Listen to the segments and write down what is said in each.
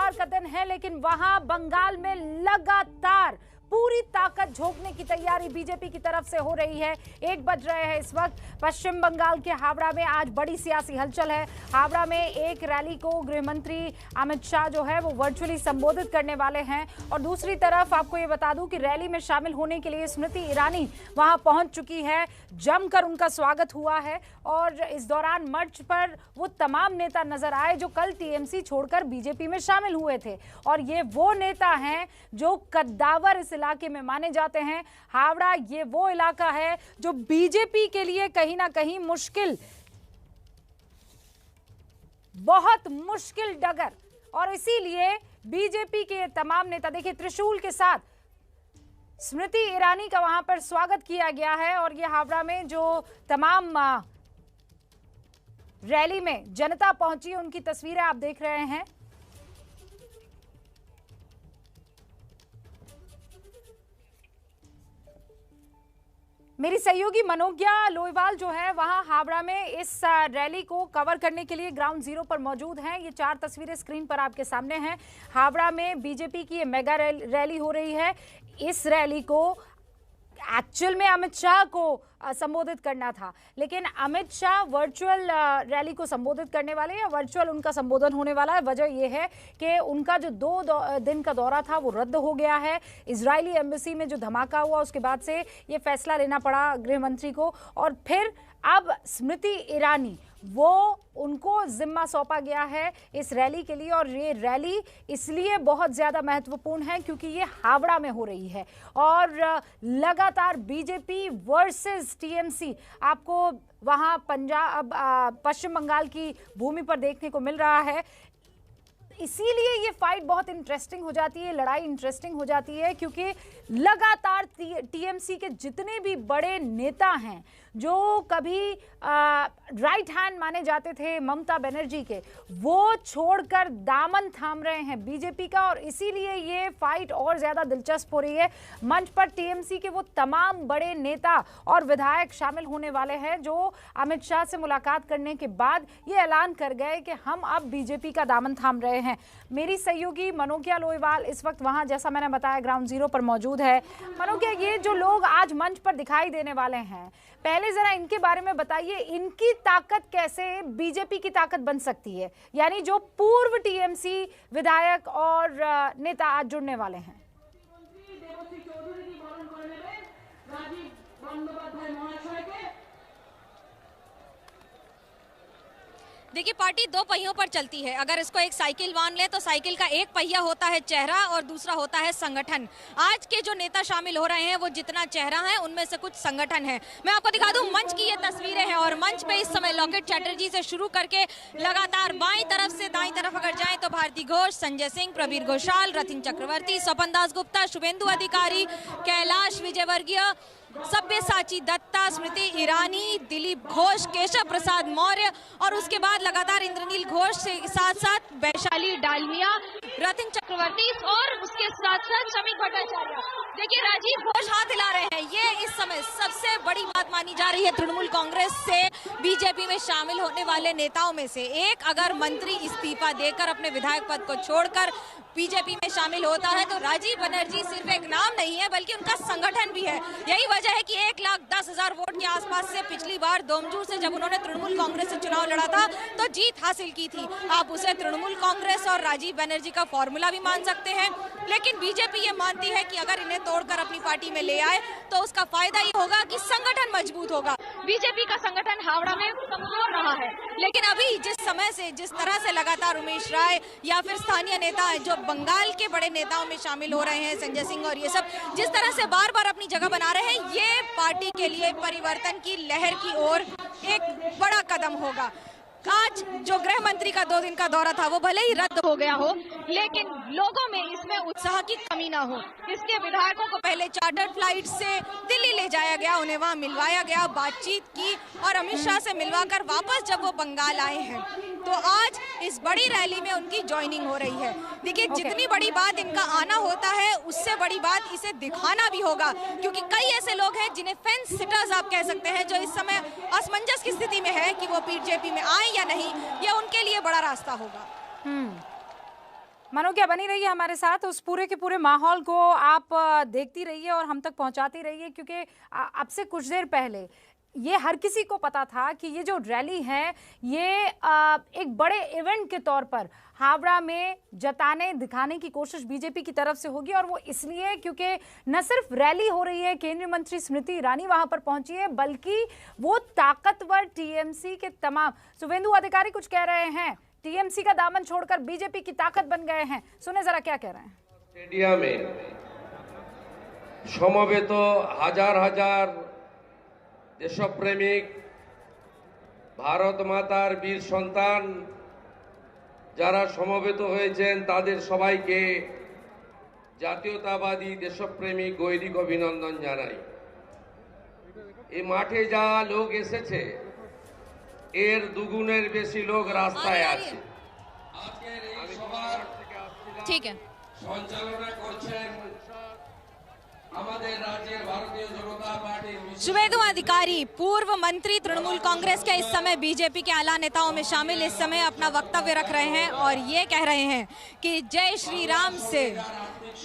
सोमवार का दिन है, लेकिन वहां बंगाल में लगातार पूरी ताकत झोंकने की तैयारी बीजेपी की तरफ से हो रही है। 1 बज रहे हैं इस वक्त। पश्चिम बंगाल के हावड़ा में आज बड़ी सियासी हलचल है। हावड़ा में एक रैली को गृह मंत्री अमित शाह जो है वो वर्चुअली संबोधित करने वाले हैं। और दूसरी तरफ आपको ये बता दूं कि रैली में शामिल होने के लिए स्मृति ईरानी वहां पहुंच चुकी है। जमकर उनका स्वागत हुआ है और इस दौरान मंच पर वो तमाम नेता नजर आए जो कल टीएमसी छोड़कर बीजेपी में शामिल हुए थे। और ये वो नेता हैं जो कद्दावर इस इलाके में माने जाते हैं। हावड़ा ये वो इलाका है जो बीजेपी के लिए कहीं ना कहीं मुश्किल, बहुत मुश्किल डगर, और इसीलिए बीजेपी के तमाम नेता, देखिए त्रिशूल के साथ स्मृति ईरानी का वहां पर स्वागत किया गया है। और ये हावड़ा में जो तमाम रैली में जनता पहुंची उनकी तस्वीरें आप देख रहे हैं। मेरी सहयोगी मनोज्ञा लोईवाल जो है वहां हावड़ा में इस रैली को कवर करने के लिए ग्राउंड जीरो पर मौजूद हैं। ये 4 तस्वीरें स्क्रीन पर आपके सामने हैं। हावड़ा में बीजेपी की ये मेगा रैली हो रही है। इस रैली को एक्चुअल में अमित शाह को संबोधित करना था, लेकिन अमित शाह वर्चुअल रैली को संबोधित करने वाले हैं। वर्चुअल उनका संबोधन होने वाला है। वजह यह है कि उनका जो 2 दिन का दौरा था वो रद्द हो गया है। इजरायली एम्बेसी में जो धमाका हुआ उसके बाद से ये फैसला लेना पड़ा गृह मंत्री को। और फिर अब स्मृति ईरानी वो उनको जिम्मा सौंपा गया है इस रैली के लिए। और ये रैली इसलिए बहुत ज़्यादा महत्वपूर्ण है क्योंकि ये हावड़ा में हो रही है और लगातार बीजेपी वर्सेस टीएमसी आपको वहाँ पश्चिम बंगाल की भूमि पर देखने को मिल रहा है। इसीलिए ये फाइट बहुत इंटरेस्टिंग हो जाती है, लड़ाई इंटरेस्टिंग हो जाती है, क्योंकि लगातार टीएमसी के जितने भी बड़े नेता हैं जो कभी राइट हैंड माने जाते थे ममता बनर्जी के, वो छोड़कर दामन थाम रहे हैं बीजेपी का। और इसीलिए ये फाइट और ज़्यादा दिलचस्प हो रही है। मंच पर टीएमसी के वो तमाम बड़े नेता और विधायक शामिल होने वाले हैं जो अमित शाह से मुलाकात करने के बाद ये ऐलान कर गए कि हम अब बीजेपी का दामन थाम रहे हैं। मेरी सहयोगी मनोज्ञा लोईवाल इस वक्त वहां, जैसा मैंने बताया, ग्राउंड जीरो पर मौजूद है। मनोज्ञा, ये जो लोग आज मंच पर दिखाई देने वाले हैं, पहले जरा इनके बारे में बताइए, इनकी ताकत कैसे बीजेपी की ताकत बन सकती है, यानी जो पूर्व टीएमसी विधायक और नेता आज जुड़ने वाले हैं। देखिए, पार्टी 2 पहियों पर चलती है। अगर इसको एक साइकिल मान ले तो साइकिल का एक पहिया होता है चेहरा और दूसरा होता है संगठन। आज के जो नेता शामिल हो रहे हैं वो जितना चेहरा है उनमें से कुछ संगठन है। मैं आपको दिखा दूं, मंच की ये तस्वीरें हैं और मंच पे इस समय लॉकेट चैटर्जी से शुरू करके लगातार बाईं तरफ से दाईं तरफ अगर जाएं तो भारती घोष, संजय सिंह, प्रवीर घोषाल, रथिन चक्रवर्ती, स्वपन दास गुप्ता, शुभेंदु अधिकारी, कैलाश विजयवर्गीय, सब्यसाची दत्ता, स्मृति ईरानी, दिलीप घोष, केशव प्रसाद मौर्य और उसके बाद लगातार इंद्रनील घोष के साथ साथ वैशाली डालमिया, रथिन चक्रवर्ती और उसके साथ साथ शमी भट्टाचार्य। देखिए, राजीव घोष हाथ हिला रहे हैं। ये इस समय सबसे बड़ी बात मानी जा रही है तृणमूल कांग्रेस से बीजेपी में शामिल होने वाले नेताओं में से एक। अगर मंत्री इस्तीफा देकर अपने विधायक पद को छोड़कर बीजेपी में शामिल होता है तो राजीव बनर्जी सिर्फ एक नाम नहीं है बल्कि उनका संगठन भी है। यही वजह है कि 1,10,000 वोट के आसपास से पिछली बार दोमजूर से जब उन्होंने तृणमूल कांग्रेस से चुनाव लड़ा था तो जीत हासिल की थी। आप उसे तृणमूल कांग्रेस और राजीव बनर्जी का फॉर्मूला भी मान सकते हैं, लेकिन बीजेपी ये मानती है कि अगर इन्हें तोड़कर अपनी पार्टी में ले आए तो उसका फायदा ये होगा कि संगठन मजबूत होगा। बीजेपी का संगठन हावड़ा में कमजोर रहा है, लेकिन अभी जिस तरह से लगातार उमेश राय या फिर स्थानीय नेता जो बंगाल के बड़े नेताओं में शामिल हो रहे हैं, संजय सिंह और ये सब जिस तरह से बार बार अपनी जगह बना रहे हैं, ये पार्टी के लिए परिवर्तन की लहर की ओर एक बड़ा कदम होगा। आज जो गृह मंत्री का 2 दिन का दौरा था वो भले ही रद्द हो गया हो, लेकिन लोगों में इसमें उत्साह की कमी ना हो। इसके विधायकों को पहले चार्टर्ड फ्लाइट से दिल्ली ले जाया गया, उन्हें वहां मिलवाया गया, बातचीत की और अमित शाह से मिलवाकर वापस जब वो बंगाल आए हैं तो आज इस बड़ी रैली में उनकी ज्वाइनिंग हो रही है। देखिए, जितनी बड़ी बात इनका आना होता है उससे बड़ी बात इसे दिखाना भी होगा, क्योंकि कई ऐसे लोग हैं जिन्हें फेंस सिटर्स आप कह सकते हैं, जो इस समय असमंजस की स्थिति में है कि वो बीजेपी में आए या नहीं। ये उनके लिए बड़ा रास्ता होगा। मनोज्ञा बनी रहिए हमारे साथ, उस पूरे के पूरे माहौल को आप देखती रहिए और हम तक पहुंचाती रहिए, क्योंकि अब से कुछ देर पहले ये हर किसी को पता था कि ये जो रैली है ये एक बड़े इवेंट के तौर पर हावड़ा में जताने दिखाने की कोशिश बीजेपी की तरफ से होगी। और वो इसलिए क्योंकि न सिर्फ रैली हो रही है, केंद्रीय मंत्री स्मृति ईरानी वहां पर पहुंची है, बल्कि वो ताकतवर टीएमसी के तमाम शुभेंदु अधिकारी कुछ कह रहे हैं, टीएमसी का दामन छोड़कर बीजेपी की ताकत बन गए हैं। सुने जरा क्या कह रहे हैं। स्टेडियमे समवेत हजार हजार देशप्रेमिक भारत मातार वीर सन्तान যারা সমবেত হয়েছেন তাদের সবাইকে জাতীয়তাবাদী দেশপ্রেমিক গৈরিক অভিনন্দন জানাই। এই মাঠে যা লোক এসেছে এর দুগুণের বেশি লোক রাস্তায় আছে। আজকের এই সভা থেকে আসছিলাম, ठीक है। সঞ্চালনা করছেন আমাদের রাজ্যের ভারতীয় জনতা পার্টির शुभेंदु अधिकारी पूर्व मंत्री तृणमूल कांग्रेस के इस समय बीजेपी के आला नेताओं में शामिल इस समय अपना वक्तव्य रख रहे हैं और ये कह रहे हैं कि जय श्री राम से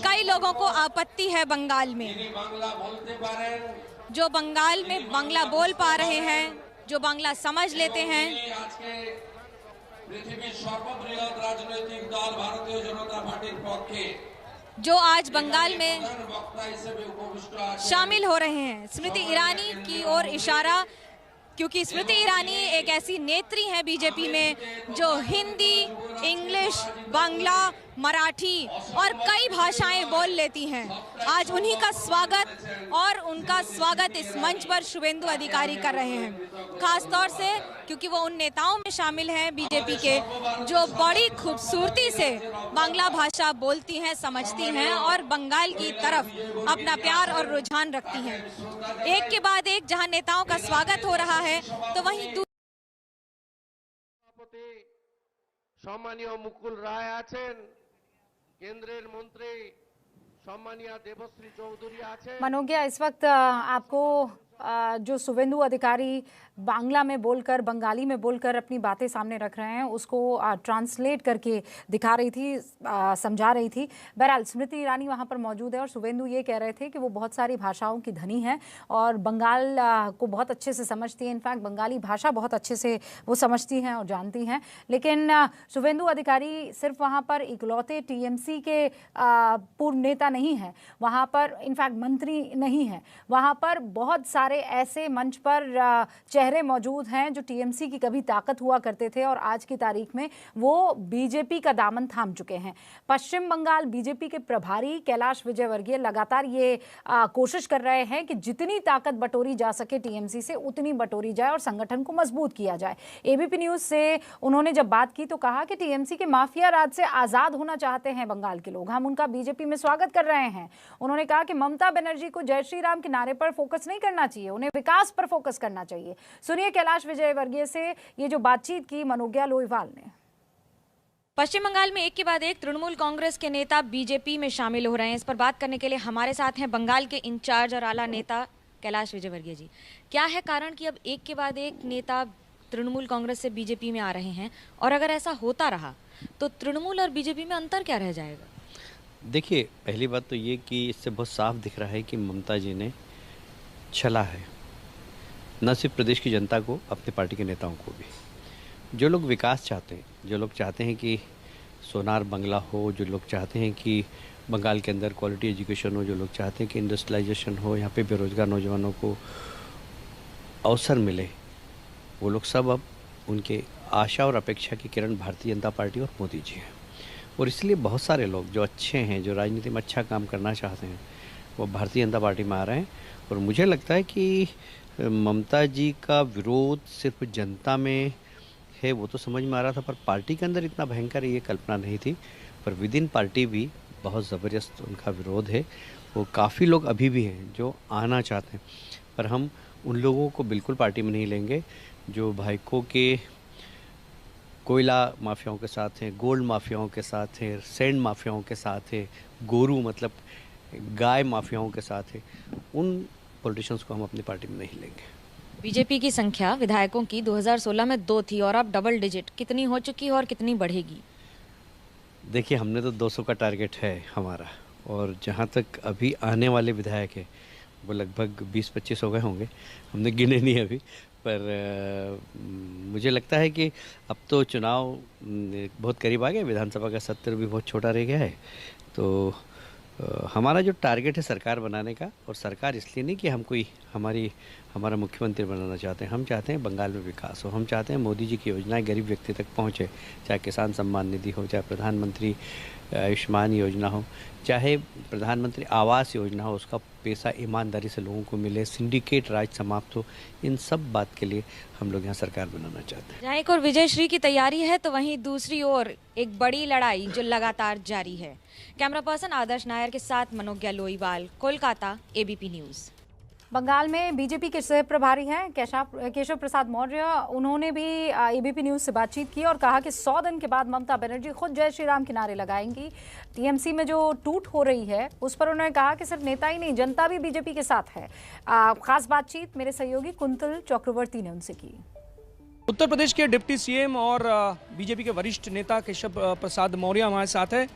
कई लोगों को आपत्ति है बंगाल में, বাংলা বলতে পারেন, जो बंगाल में बांग्ला बोल पा रहे हैं, जो बांग्ला समझ लेते हैं। আজকে পৃথিবীর সর্ববৃহৎ রাজনৈতিক দল ভারতীয় জনতা পার্টির পক্ষে जो आज बंगाल में বক্তা হিসেবে উপবিষ্ট আছেন। शामिल हो रहे हैं। स्मृति ईरानी की ओर इशारा, क्योंकि स्मृति ईरानी एक ऐसी नेत्री हैं बीजेपी में जो हिंदी, इंग्लिश, बांग्ला, मराठी और कई भाषाएं बोल लेती हैं। आज उन्हीं का स्वागत और उनका स्वागत इस मंच पर शुभेंदु अधिकारी कर रहे हैं, खास तौर से क्योंकि वो उन नेताओं में शामिल हैं बीजेपी के जो बड़ी खूबसूरती से बांग्ला भाषा बोलती हैं, समझती हैं और बंगाल की तरफ अपना प्यार और रुझान रखती हैं। एक के बाद एक जहां नेताओं का स्वागत हो रहा है, तो वहीं সম্মানীয় মুকুল রায় আছেন, কেন্দ্রের মন্ত্রী সম্মানীয় দেবশ্রী চৌধুরী আছেন। मनोज्ञा, इस वक्त आपको जो शुभेंदु अधिकारी बांग्ला में बोलकर, बंगाली में बोलकर अपनी बातें सामने रख रहे हैं उसको ट्रांसलेट करके दिखा रही थी, समझा रही थी। बहरहाल स्मृति ईरानी वहाँ पर मौजूद है और शुभेंदु ये कह रहे थे कि वो बहुत सारी भाषाओं की धनी है और बंगाल को बहुत अच्छे से समझती है। इनफैक्ट बंगाली भाषा बहुत अच्छे से वो समझती हैं और जानती हैं। लेकिन शुभेंदु अधिकारी सिर्फ वहाँ पर इकलौते टीएमसी के पूर्व नेता नहीं है, वहाँ पर इनफैक्ट मंत्री नहीं है, वहाँ पर बहुत सारे ऐसे मंच पर चेहरे मौजूद हैं जो टीएमसी की कभी ताकत हुआ करते थे और आज की तारीख में वो बीजेपी का दामन थाम चुके हैं। पश्चिम बंगाल बीजेपी के प्रभारी कैलाश विजयवर्गीय लगातार ये कोशिश कर रहे हैं कि जितनी ताकत बटोरी जा सके टीएमसी से उतनी बटोरी जाए और संगठन को मजबूत किया जाए। एबीपी न्यूज से उन्होंने जब बात की तो कहा कि टीएमसी के माफिया राज से आजाद होना चाहते हैं बंगाल के लोग, हम उनका बीजेपी में स्वागत कर रहे हैं। उन्होंने कहा कि ममता बनर्जी को जय श्री राम के नारे पर फोकस नहीं करना चाहिए, उन्हें विकास पर फोकस करना चाहिए। सुनिए कैलाश विजयवर्गीय से ये जो बातचीत की मनोज्ञा लोईवाल ने। पश्चिम बंगाल में एक के बाद एक तृणमूल कांग्रेस के नेता बीजेपी में शामिल हो रहे हैं। इस पर बात करने के लिए हमारे साथ हैं बंगाल के इंचार्ज और आला नेता कैलाश विजयवर्गीय जी। क्या है कारण कि अब एक के बाद एक नेता तृणमूल कांग्रेस से बीजेपी में आ रहे हैं, और अगर ऐसा होता रहा तो तृणमूल और बीजेपी में अंतर क्या रह जाएगा? देखिए, पहली बात तो ये कि इससे बहुत साफ दिख रहा है कि ममता जी ने छला है, न सिर्फ प्रदेश की जनता को, अपने पार्टी के नेताओं को भी। जो लोग विकास चाहते हैं, जो लोग चाहते हैं कि सोनार बंगला हो, जो लोग चाहते हैं कि बंगाल के अंदर क्वालिटी एजुकेशन हो, जो लोग चाहते हैं कि इंडस्ट्रियलाइजेशन हो, यहाँ पे बेरोजगार नौजवानों को अवसर मिले, वो लोग सब अब उनके आशा और अपेक्षा की किरण भारतीय जनता पार्टी और मोदी जी हैं। और इसलिए बहुत सारे लोग जो अच्छे हैं, जो राजनीति में अच्छा काम करना चाहते हैं, वो भारतीय जनता पार्टी में आ रहे हैं। और मुझे लगता है कि ममता जी का विरोध सिर्फ जनता में है वो तो समझ में आ रहा था, पर पार्टी के अंदर इतना भयंकर ये कल्पना नहीं थी। पर विद इन पार्टी भी बहुत ज़बरदस्त उनका विरोध है। वो काफ़ी लोग अभी भी हैं जो आना चाहते हैं, पर हम उन लोगों को बिल्कुल पार्टी में नहीं लेंगे जो भाईको के कोयला माफियाओं के साथ हैं, गोल्ड माफियाओं के साथ हैं, सैंड माफियाओं के साथ है, गोरू मतलब गाय माफियाओं के साथ है। उन पॉलिटिशियंस को हम अपनी पार्टी में नहीं लेंगे। बीजेपी की संख्या विधायकों की 2016 में 2 थी और अब डबल डिजिट कितनी हो चुकी है और कितनी बढ़ेगी? देखिए, हमने तो 200 का टारगेट है हमारा, और जहाँ तक अभी आने वाले विधायक हैं वो लगभग 20-25 हो गए होंगे, हमने गिने नहीं अभी। पर मुझे लगता है कि अब तो चुनाव बहुत करीब आ गया, विधानसभा का सत्र भी बहुत छोटा रह गया है। तो हमारा जो टारगेट है सरकार बनाने का, और सरकार इसलिए नहीं कि हम कोई हमारा मुख्यमंत्री बनाना चाहते हैं, हम चाहते हैं बंगाल में विकास हो, हम चाहते हैं मोदी जी की योजनाएं गरीब व्यक्ति तक पहुंचे, चाहे किसान सम्मान निधि हो, चाहे प्रधानमंत्री आयुष्मान योजना हो, चाहे प्रधानमंत्री आवास योजना हो, उसका पैसा ईमानदारी से लोगों को मिले, सिंडिकेट राज समाप्त हो। इन सब बात के लिए हम लोग यहाँ सरकार बनाना चाहते हैं। जहाँ एक और विजय श्री की तैयारी है तो वहीं दूसरी ओर एक बड़ी लड़ाई जो लगातार जारी है। कैमरा पर्सन आदर्श नायर के साथ मनोज्ञा लोईवाल, कोलकाता, एबीपी न्यूज़। बंगाल में बीजेपी के सह प्रभारी हैं केशव प्रसाद मौर्य, उन्होंने भी एबीपी न्यूज़ से बातचीत की और कहा कि 100 दिन के बाद ममता बनर्जी खुद जय श्री राम के नारे लगाएंगी। टीएमसी में जो टूट हो रही है उस पर उन्होंने कहा कि सिर्फ नेता ही नहीं, जनता भी बीजेपी के साथ है। खास बातचीत मेरे सहयोगी कुंतल चक्रवर्ती ने उनसे की। उत्तर प्रदेश के डिप्टी सीएम और बीजेपी के वरिष्ठ नेता केशव प्रसाद मौर्य हमारे साथ है।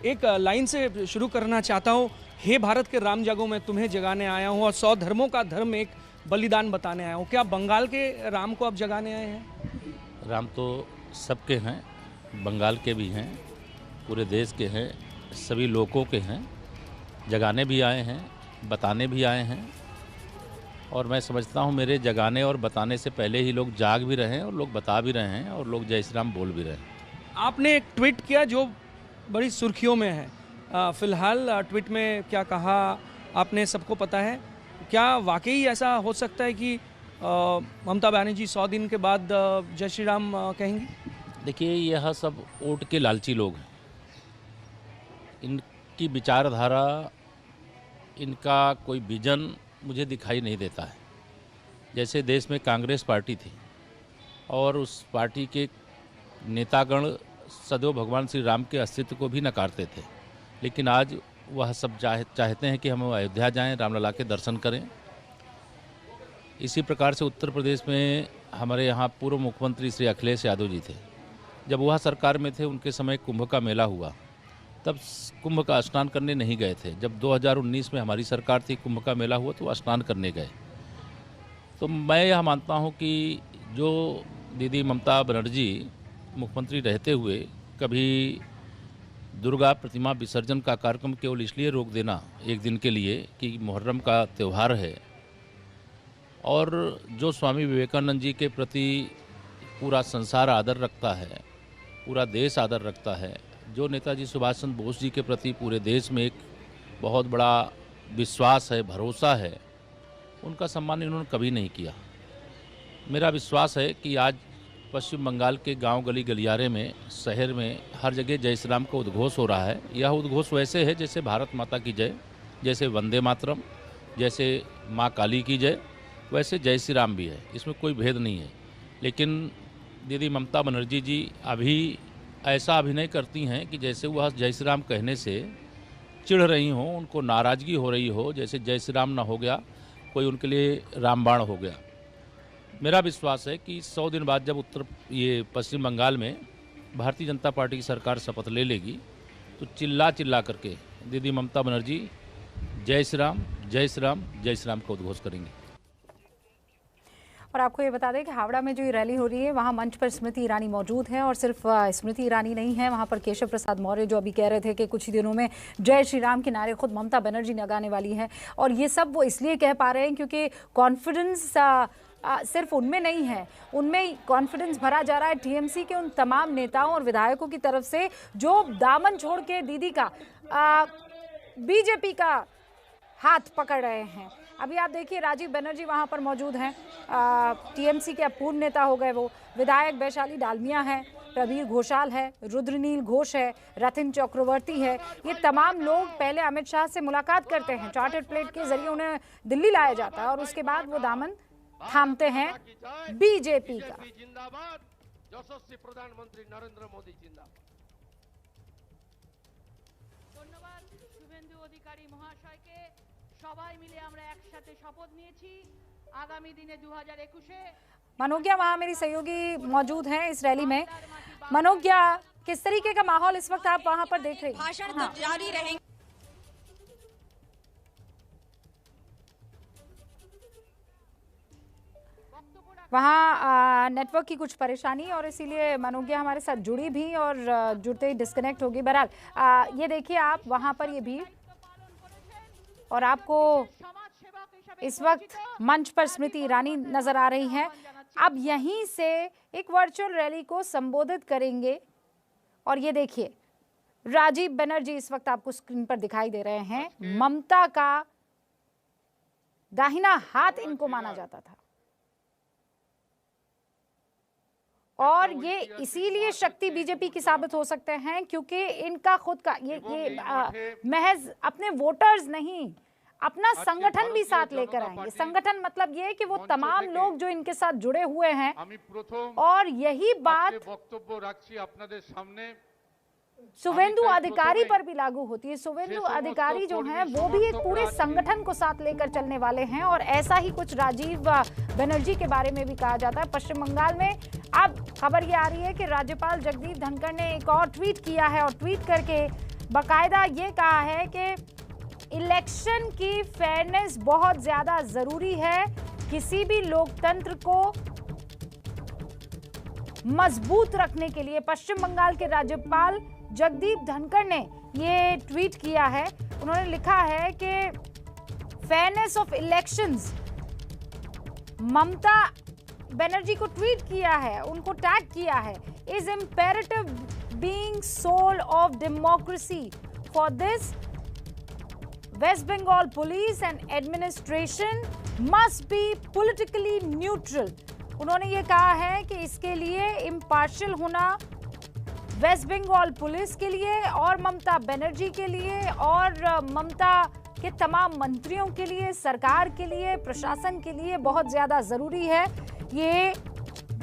एक लाइन से शुरू करना चाहता हूँ। हे भारत के राम जागो, मैं तुम्हें जगाने आया हूँ और 100 धर्मों का धर्म एक बलिदान बताने आया हूँ। क्या बंगाल के राम को आप जगाने आए हैं? राम तो सबके हैं, बंगाल के भी हैं, पूरे देश के हैं, सभी लोगों के हैं। जगाने भी आए हैं, बताने भी आए हैं, और मैं समझता हूँ मेरे जगाने और बताने से पहले ही लोग जाग भी रहे हैं और लोग बता भी रहे हैं और लोग जय श्री राम बोल भी रहे हैं। आपने एक ट्वीट किया जो बड़ी सुर्खियों में है। फिलहाल ट्वीट में क्या कहा आपने सबको पता है। क्या वाकई ऐसा हो सकता है कि ममता बनर्जी 100 दिन के बाद जय श्री राम कहेंगी? देखिए, यह सब वोट के लालची लोग हैं। इनकी विचारधारा, इनका कोई विजन मुझे दिखाई नहीं देता है। जैसे देश में कांग्रेस पार्टी थी और उस पार्टी के नेतागण सदैव भगवान श्री राम के अस्तित्व को भी नकारते थे, लेकिन आज वह सब चाहते हैं कि हम अयोध्या जाएं, रामलला के दर्शन करें। इसी प्रकार से उत्तर प्रदेश में हमारे यहाँ पूर्व मुख्यमंत्री श्री अखिलेश यादव जी थे। जब वह सरकार में थे, उनके समय कुंभ का मेला हुआ, तब कुंभ का स्नान करने नहीं गए थे। जब 2019 में हमारी सरकार थी, कुंभ का मेला हुआ तो स्नान करने गए। तो मैं यह मानता हूँ कि जो दीदी ममता बनर्जी मुख्यमंत्री रहते हुए कभी दुर्गा प्रतिमा विसर्जन का कार्यक्रम केवल इसलिए रोक देना एक दिन के लिए कि मुहर्रम का त्यौहार है, और जो स्वामी विवेकानंद जी के प्रति पूरा संसार आदर रखता है, पूरा देश आदर रखता है, जो नेताजी सुभाष चंद्र बोस जी के प्रति पूरे देश में एक बहुत बड़ा विश्वास है, भरोसा है, उनका सम्मान इन्होंने कभी नहीं किया। मेरा विश्वास है कि आज पश्चिम बंगाल के गांव गली गलियारे में, शहर में, हर जगह जय श्री राम का उद्घोष हो रहा है। यह उद्घोष वैसे है जैसे भारत माता की जय, जैसे वंदे मातरम, जैसे माँ काली की जय, वैसे जय श्री राम भी है। इसमें कोई भेद नहीं है। लेकिन दीदी ममता बनर्जी जी अभी ऐसा अभिनय करती हैं कि जैसे वह जय श्री राम कहने से चिढ़ रही हों, उनको नाराज़गी हो रही हो, जैसे जय श्री राम ना हो गया कोई उनके लिए रामबाण हो गया। मेरा विश्वास है कि 100 दिन बाद जब पश्चिम बंगाल में भारतीय जनता पार्टी की सरकार शपथ ले लेगी, तो चिल्ला चिल्ला करके दीदी ममता बनर्जी जय श्री राम, जय श्री राम, जय श्री राम का उद्घोष करेंगे। और आपको ये बता दें कि हावड़ा में जो ये रैली हो रही है वहाँ मंच पर स्मृति ईरानी मौजूद है, और सिर्फ स्मृति ईरानी नहीं है, वहाँ पर केशव प्रसाद मौर्य जो अभी कह रहे थे कि कुछ ही दिनों में जय श्री राम के नारे खुद ममता बनर्जी लगाने वाली है। और ये सब वो इसलिए कह पा रहे हैं क्योंकि कॉन्फिडेंस सिर्फ उनमें नहीं है, उनमें कॉन्फिडेंस भरा जा रहा है टीएमसी के उन तमाम नेताओं और विधायकों की तरफ से जो दामन छोड़ के दीदी का बीजेपी का हाथ पकड़ रहे हैं। अभी आप देखिए राजीव बनर्जी वहाँ पर मौजूद हैं, टीएमसी के पूर्व नेता हो गए वो, विधायक वैशाली डालमिया है, प्रवीर घोषाल है, रुद्रनील घोष है, रथिन चक्रवर्ती है। ये तमाम लोग पहले अमित शाह से मुलाकात करते हैं, चार्टर्ड प्लेट के जरिए उन्हें दिल्ली लाया जाता है और उसके बाद वो दामन थामते हैं बीजेपी का। यशस्वी प्रधानमंत्री नरेंद्र मोदी जिंदाबाद। ধন্যবাদ শুভেন্দু অধিকারী মহাশয়কে। সবাই মিলে আমরা একসাথে শপথ নিয়েছি आगामी दिने 2021 मनोज्ञा वहाँ मेरी सहयोगी मौजूद हैं इस रैली में। मनोज्ञा, किस तरीके का माहौल इस वक्त आप वहां पर देख रहे हैं? भाषण तो जारी रहेंगे। वहाँ नेटवर्क की कुछ परेशानी और इसीलिए मनोज्ञा हमारे साथ जुड़ी भी और जुड़ते ही डिस्कनेक्ट होगी। बहरहाल ये देखिए आप वहाँ पर ये भीड़, और आपको इस वक्त मंच पर स्मृति ईरानी नजर आ रही हैं। अब यहीं से एक वर्चुअल रैली को संबोधित करेंगे और ये देखिए राजीव बनर्जी इस वक्त आपको स्क्रीन पर दिखाई दे रहे हैं। ममता का दाहिना हाथ इनको माना जाता था और ये इसीलिए शक्ति बीजेपी की साबित हो सकते हैं क्योंकि इनका खुद का ये महज अपने वोटर्स नहीं, अपना संगठन भी साथ लेकर आएंगे। संगठन मतलब ये कि वो तमाम लोग जो इनके साथ जुड़े हुए हैं, और यही बात शुभेंदु अधिकारी पर भी लागू होती है। शुभेंदु अधिकारी जो हैं वो भी एक पूरे संगठन को साथ लेकर चलने वाले हैं और ऐसा ही कुछ राजीव बनर्जी के बारे में भी कहा जाता है। पश्चिम बंगाल में अब खबर ये आ रही है कि राज्यपाल जगदीप धनखड़ ने एक और ट्वीट किया है और ट्वीट करके बाकायदा ये कहा है कि इलेक्शन की फेयरनेस बहुत ज्यादा जरूरी है। किसी भी लोकतंत्र को मजबूत रखने के लिए पश्चिम बंगाल के राज्यपाल जगदीप धनखड़ ने ये ट्वीट किया है। उन्होंने लिखा है कि fairness of elections, Mamata Banerjee को ट्वीट किया है, उनको टैग किया है, is imperative being soul of democracy. For this West Bengal police and administration must be politically neutral। उन्होंने ये कहा है कि इसके लिए इम्पार्शियल होना वेस्ट बंगाल पुलिस के लिए और ममता बनर्जी के लिए और ममता के तमाम मंत्रियों के लिए, सरकार के लिए, प्रशासन के लिए बहुत ज्यादा जरूरी है। ये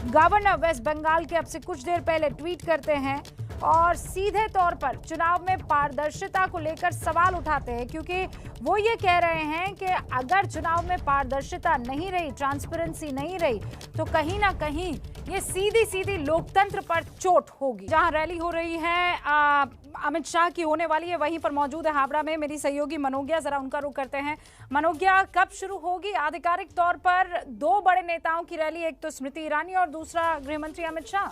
गवर्नर वेस्ट बंगाल के अब से कुछ देर पहले ट्वीट करते हैं और सीधे तौर पर चुनाव में पारदर्शिता को लेकर सवाल उठाते हैं, क्योंकि वो ये कह रहे हैं कि अगर चुनाव में पारदर्शिता नहीं रही, ट्रांसपेरेंसी नहीं रही, तो कहीं ना कहीं ये सीधी सीधी लोकतंत्र पर चोट होगी। जहां रैली हो रही है अमित शाह की होने वाली है, वहीं पर मौजूद है हावड़ा में मेरी सहयोगी मनोज्ञा। जरा उनका रुख करते हैं। मनोज्ञा, कब शुरू होगी आधिकारिक तौर पर दो बड़े नेताओं की रैली, एक तो स्मृति ईरानी और दूसरा गृहमंत्री अमित शाह?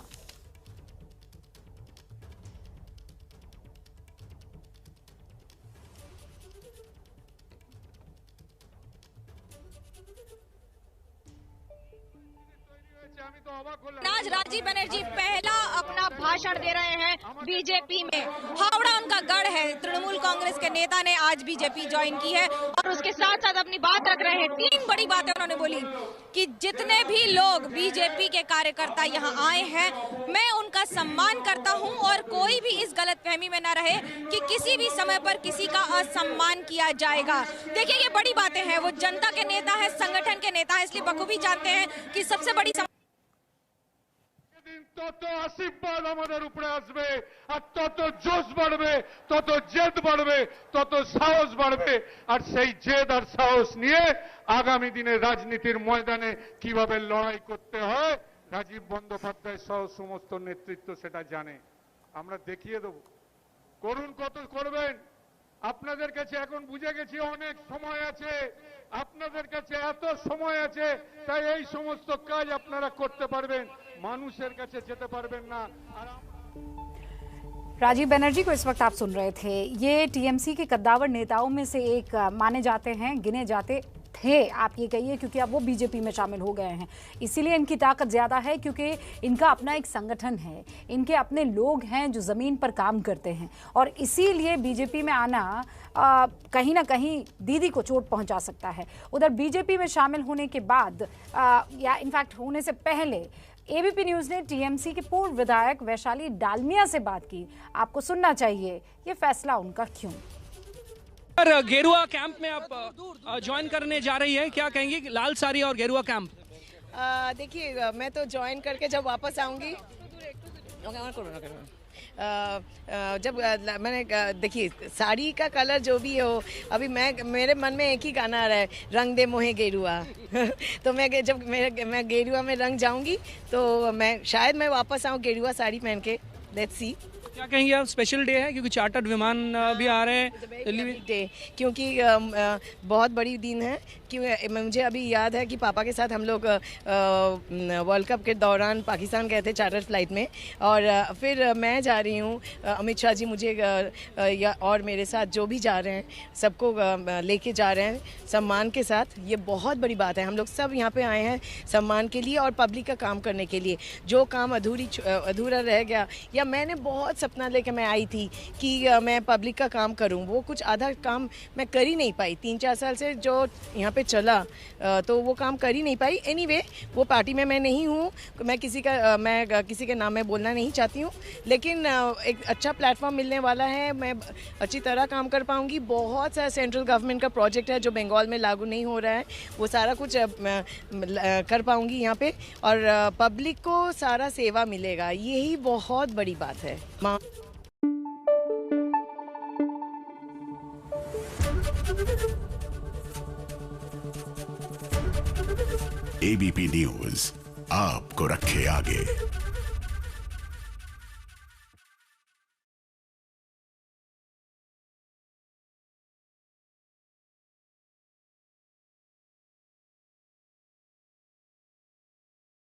आज राजीव बनर्जी पहला अपना भाषण दे रहे हैं बीजेपी में। हावड़ा उनका गढ़ है। तृणमूल कांग्रेस के नेता ने आज बीजेपी ज्वाइन की है और उसके साथ साथ अपनी बात रख रहे हैं। तीन बड़ी बातें उन्होंने बोली कि जितने भी लोग बीजेपी के कार्यकर्ता यहाँ आए हैं, मैं उनका सम्मान करता हूँ और कोई भी इस गलतफहमी में न रहे कि किसी भी समय पर किसी का असम्मान किया जाएगा। देखिए, ये बड़ी बातें हैं। वो जनता के नेता है, संगठन के नेता है, इसलिए बखूबी जानते हैं कि सबसे बड़ी তত আশীর্বাদ আমাদের উপরে আসবে আর তত জোশ বাড়বে, তত জেদ বাড়বে, তত সাহস বাড়বে। আর সেই জেদ আর সাহস নিয়ে আগামী দিনে রাজনীতির ময়দানে কিভাবে লড়াই করতে হয় রাজীব বন্দ্যোপাধ্যায় সহ সমস্ত নেতৃত্ব সেটা জানে। আমরা দেখিয়ে দেব। করুন, কত করবেন। আপনাদের কাছে এখন বুঝে গেছি অনেক সময় আছে, আপনাদের কাছে এত সময় আছে, তাই এই সমস্ত কাজ আপনারা করতে পারবেন, মানুষের কাছে যেতে পারবেন না। राजीव बनर्जी को इस वक्त आप सुन रहे थे। ये टीएमसी के कद्दावर नेताओं में से एक माने जाते हैं, गिने जाते थे आप ये कहिए, क्योंकि अब वो बीजेपी में शामिल हो गए हैं। इसीलिए इनकी ताकत ज़्यादा है क्योंकि इनका अपना एक संगठन है, इनके अपने लोग हैं जो ज़मीन पर काम करते हैं और इसीलिए बीजेपी में आना कहीं ना कहीं दीदी को चोट पहुंचा सकता है। उधर बीजेपी में शामिल होने के बाद या इनफैक्ट होने से पहले एबीपी न्यूज़ ने टीएमसी के पूर्व विधायक वैशाली डालमिया से बात की। आपको सुनना चाहिए ये फैसला उनका क्यों। गेरुआ कैंप में आप ज्वाइन करने जा रही है, क्या कहेंगे लाल साड़ी और गेरुआ कैंप? देखिए, मैं तो ज्वाइन करके जब वापस आऊँगी, जब मैंने देखिए साड़ी का कलर जो भी हो, अभी मेरे मन में एक ही गाना आ रहा है, रंग दे मोहे गेरुआ। तो जब मैं गेरुआ में रंग जाऊंगी तो मैं शायद वापस आऊँ गेरुआ साड़ी पहन के। Let's see. क्या कहेंगे आप, स्पेशल डे है क्योंकि चार्टर्ड विमान भी आ रहे हैं दिल्ली में? डे क्योंकि बहुत बड़ी दिन है। क्यों मुझे अभी याद है कि पापा के साथ हम लोग वर्ल्ड कप के दौरान पाकिस्तान गए थे चार्टर फ्लाइट में, और फिर मैं जा रही हूँ, अमित शाह जी मुझे और मेरे साथ जो भी जा रहे हैं सबको लेके जा रहे हैं सम्मान के साथ। ये बहुत बड़ी बात है। हम लोग सब यहाँ पे आए हैं सम्मान के लिए और पब्लिक का काम करने के लिए। जो काम अधूरा रह गया, या मैंने बहुत सपना लेके मैं आई थी कि मैं पब्लिक का काम करूं, वो कुछ आधा काम मैं कर ही नहीं पाई 3-4 साल से जो यहाँ पे चला, तो वो काम कर ही नहीं पाई। एनीवे, वो पार्टी में मैं नहीं हूँ, मैं किसी के नाम में बोलना नहीं चाहती हूँ, लेकिन एक अच्छा प्लेटफॉर्म मिलने वाला है, मैं अच्छी तरह काम कर पाऊँगी। बहुत सारा सेंट्रल गवर्नमेंट का प्रोजेक्ट है जो बंगाल में लागू नहीं हो रहा है, वो सारा कुछ कर पाऊँगी यहाँ पे, और पब्लिक को सारा सेवा मिलेगा। यही बहुत बड़ी बात है। एबीपी न्यूज़ आपको रखे आगे।